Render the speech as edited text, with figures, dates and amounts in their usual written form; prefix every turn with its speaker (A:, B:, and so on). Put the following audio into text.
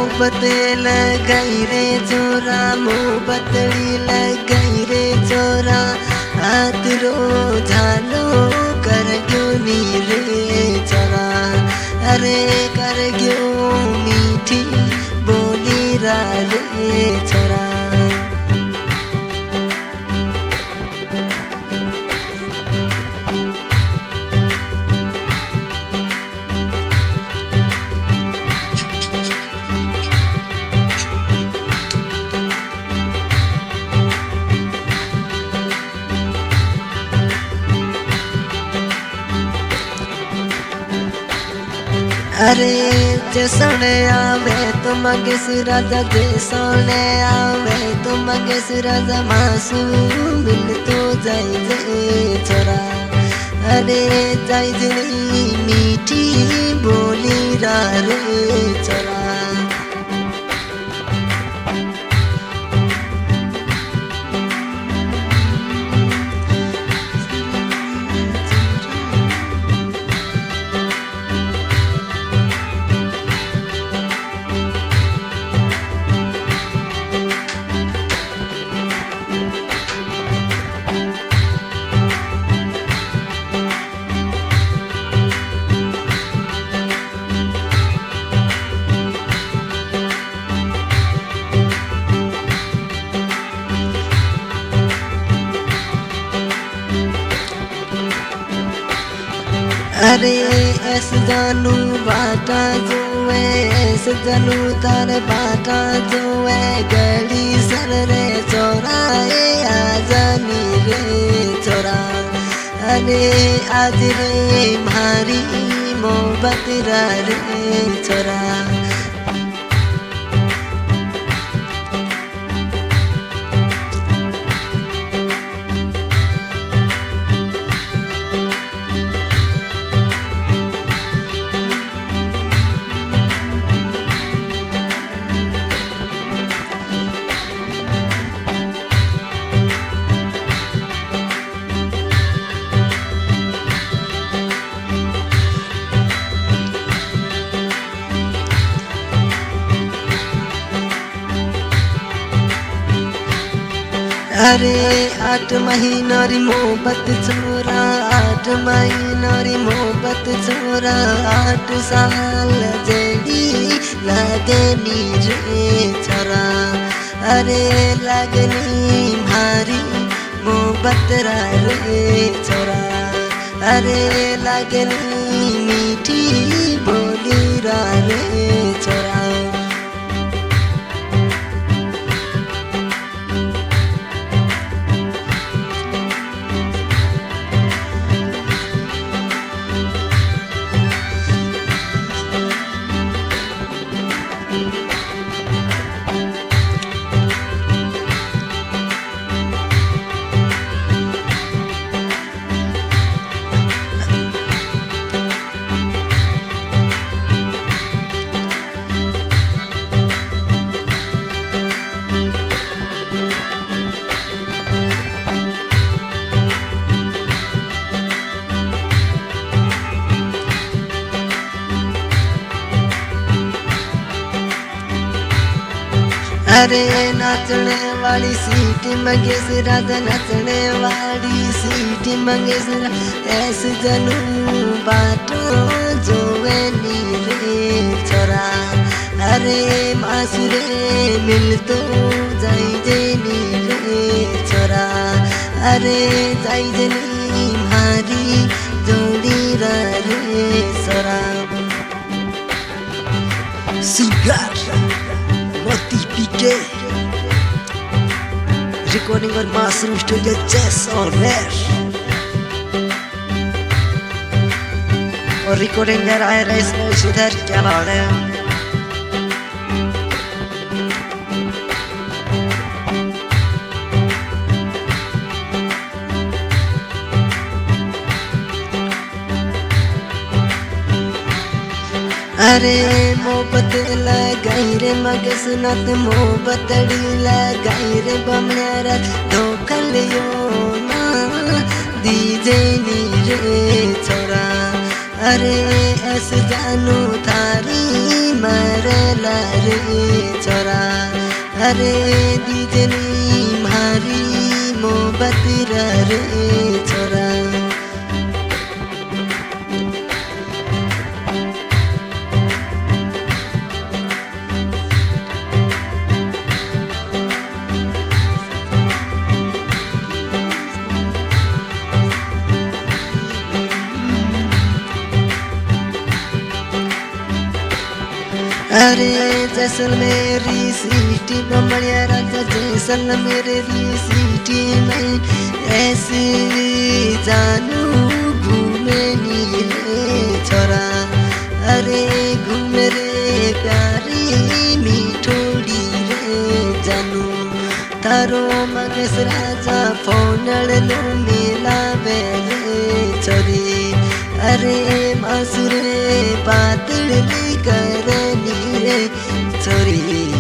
A: मोहब्बत लगाई रे छोरा, मोहब्बतड़ी लगाई रे छोरा, हाथ रो झालो कर क्यों नी रे छोरा, अरे कर क्यों मीठी बोली रा रे छोरा। अरे जे सोने आवे तो मगे सिराजा, जे सोने आवे तो मगे सिराजा, मासूम दिल तो जाई जे छोरा, अरे जाई जे मीठी बोली रा रे छोरा। अरे ऐस जानू बाटा जो है, ऐस जानू तार बाटा जो है, गली सर रे छोरा आजानी रे छोरा, अरे आज रे मारी मोहब्बत रा रे छोरा। अरे 8 महीना री मोहब्बत छोरा, 8 महीना री मोहब्बत छोरा, 8 साल जेडी लगनी रे छोरा, अरे लगनी भारी मोहब्बत रा रे छोरा, अरे लगनी मीठी बोली रा रे छोरा। अरे नाचने वाली सीट मंगे सिराजा, नाचने वाली सीट मंगे सिरा, ऐसे जनू बाटो जो नी रे छोरा, अरे मासुरे मिल तो जाई जे नी रे छोरा, अरे जाई जे नी मारी जोड़ी रा रे छोरा। Singer recording on Master Studio Jazz on Rare, और recording कर आए रहे इसमें सुधर क्या बात है। अरे मोहब्बत लगाई रे मगे सुनत, मोहब्बतड़ी लगाई रे बमण्यारा, धोखा लियो ना दीजे नी रे छोरा, अरे ऐस जानु थारी मरला रे छोरा अरे दिजनी मारी मोहब्बत रे छोरा अरे जैसलमेरी सिटी बमड़िया राजा जैसलमेरी सिटी में ऐसे जानू घूमे नीले छोरा अरे घूमे रे प्यारी मिठोड़ी रे जानू तारो मगेश राजा फोनड़ लो मिलावे रे छोरी अरे मासुरे पातड़ी करनी रे छोरी।